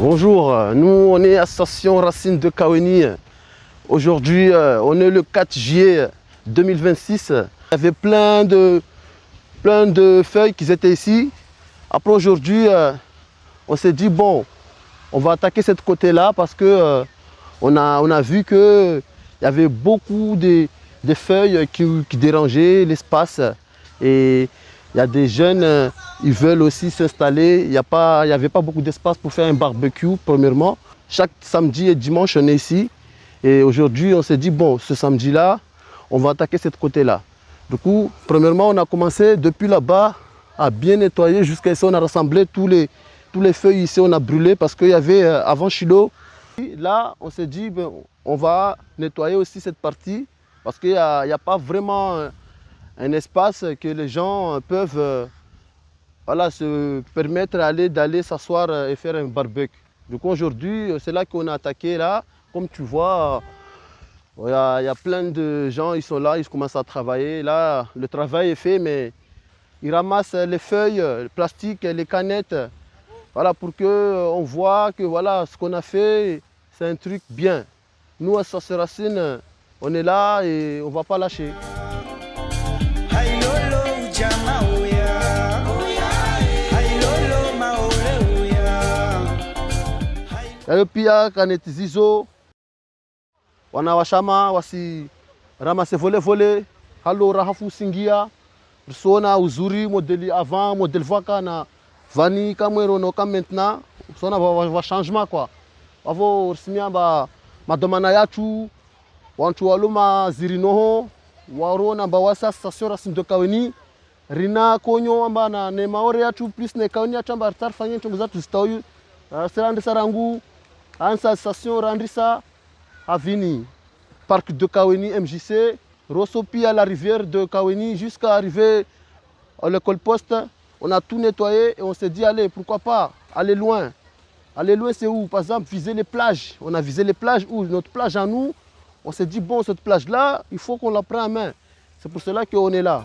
Bonjour, nous on est Association Racines de Kaweni. Aujourd'hui, on est le 4 juillet 2026. Il y avait plein de feuilles qui étaient ici. Après aujourd'hui, on s'est dit bon, on va attaquer cette côté-là parce que on a vu qu'il y avait beaucoup de feuilles qui dérangeaient l'espace. Et il y a des jeunes, ils veulent aussi s'installer. Il n'y avait pas beaucoup d'espace pour faire un barbecue, premièrement. Chaque samedi et dimanche, on est ici. Et aujourd'hui, on s'est dit, bon, ce samedi-là, on va attaquer cette côté-là. Du coup, premièrement, on a commencé depuis là-bas à bien nettoyer. Jusqu'à ici, on a rassemblé tous les feuilles ici, on a brûlé parce qu'il y avait avant Chilo. Là, on s'est dit, ben, on va nettoyer aussi cette partie parce qu'il n'y a pas vraiment un espace que les gens peuvent se permettre d'aller s'asseoir et faire un barbecue. Donc aujourd'hui, c'est là qu'on a attaqué là. Comme tu vois, il y a plein de gens, ils sont là, ils commencent à travailler. Là, le travail est fait, mais ils ramassent les feuilles, le plastique, les canettes. Voilà, pour qu'on voit que voilà, ce qu'on a fait, c'est un truc bien. Nous, à Association Racines, on est là et on ne va pas lâcher. Yayo pia kaneti zizo wanawashama wasi ramase vole halo rahafu singia sona uzuri modeli avant modèle vaka na vani kamwero no comme maintenant sona va changement quoi avo simia ba madomana yachu wanchu waluma zirinoho warona ba wasa Association Racines de Kaweni rina konyo amba na ne maore yachu plus ne Kaweni yachu amba tarfanye chunguza tustayu serande sarangu Ansa station Randrissa Avini, parc de Kaweni MJC, Rossopi à la rivière de Kaweni jusqu'à arriver à l'école poste. On a tout nettoyé et on s'est dit allez, pourquoi pas aller loin. Aller loin c'est où? Par exemple viser les plages. On a visé les plages où notre plage à nous, on s'est dit bon cette plage là, il faut qu'on la prenne en main. C'est pour cela qu'on est là.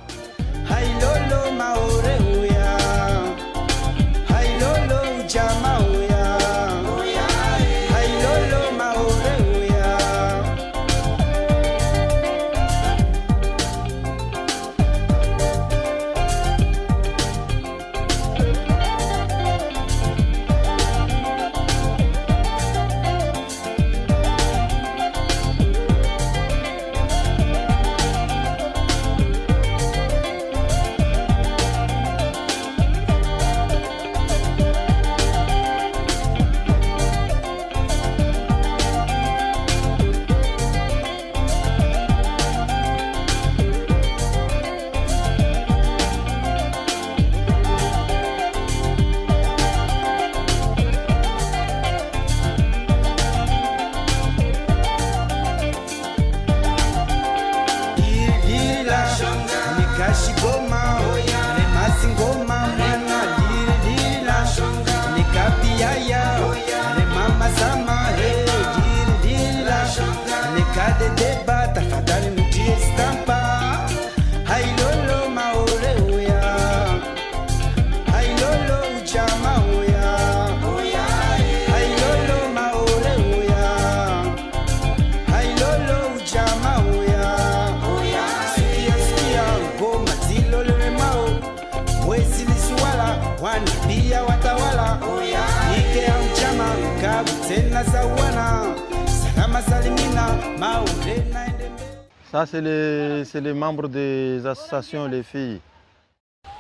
Ça, c'est les membres des associations, les filles.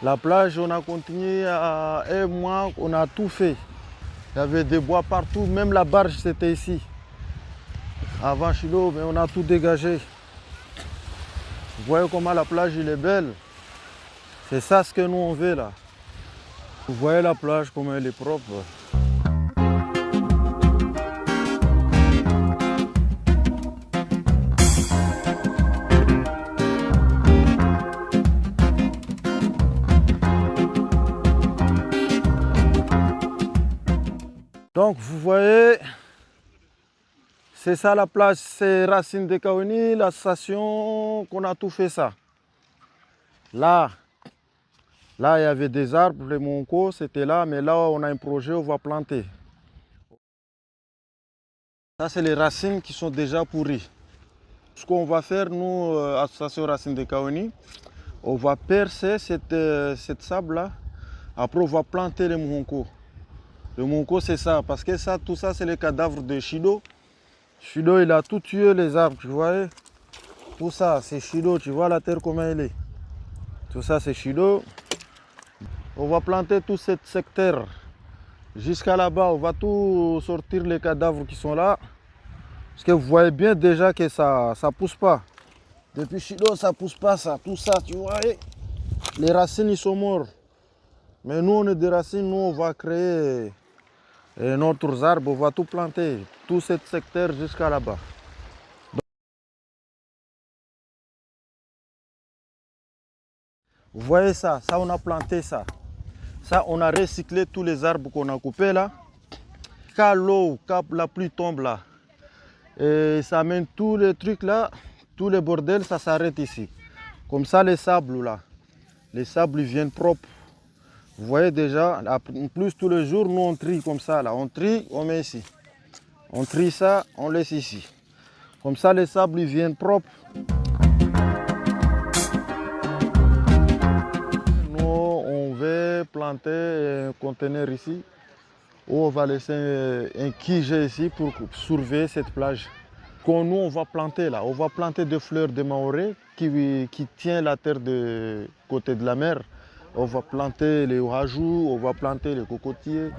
La plage, on a continué à un mois, on a tout fait. Il y avait des bois partout, même la barge, c'était ici. Avant Chilo, mais on a tout dégagé. Vous voyez comment la plage, elle est belle. C'est ça ce que nous, on veut là. Vous voyez la plage, comment elle est propre. Donc vous voyez, c'est ça la plage, c'est Racines de Kaweni, l'association qu'on a tout fait ça. Là, il y avait des arbres, les Monco, c'était là, mais là on a un projet, on va planter. Ça, c'est les racines qui sont déjà pourries. Ce qu'on va faire, nous, Association Racines de Kaoni, on va percer cette sable-là. Après, on va planter le muhonko. Le muhonko, c'est ça, parce que ça, tout ça, c'est les cadavres de Shido. Shido, il a tout tué les arbres, tu vois. Tout ça, c'est Shido, tu vois la terre comment elle est. Tout ça, c'est Shido. On va planter tout ce secteur. Jusqu'à là-bas, on va tout sortir les cadavres qui sont là. Parce que vous voyez bien déjà que ça ne pousse pas. Depuis Shido, ça ne pousse pas, ça. Tout ça, tu vois. Les racines, ils sont morts. Mais nous, on est des racines, nous, on va créer notre arbre, on va tout planter. Tout ce secteur jusqu'à là-bas. Vous voyez ça, ça on a planté ça. Ça on a recyclé tous les arbres qu'on a coupés là. Quand l'eau, quand la pluie tombe là, et ça amène tous les trucs là, tous les bordels, ça s'arrête ici. Comme ça les sables là, les sables ils viennent propres. Vous voyez déjà, en plus tous les jours nous on trie comme ça là. On trie, on met ici. On trie ça, on laisse ici. Comme ça les sables ils viennent propres. Planter un conteneur ici où on va laisser un quigé ici pour surveiller cette plage. Quand nous on va planter là, on va planter des fleurs de maoré qui tient la terre de côté de la mer. On va planter les orajou, on va planter les cocotiers.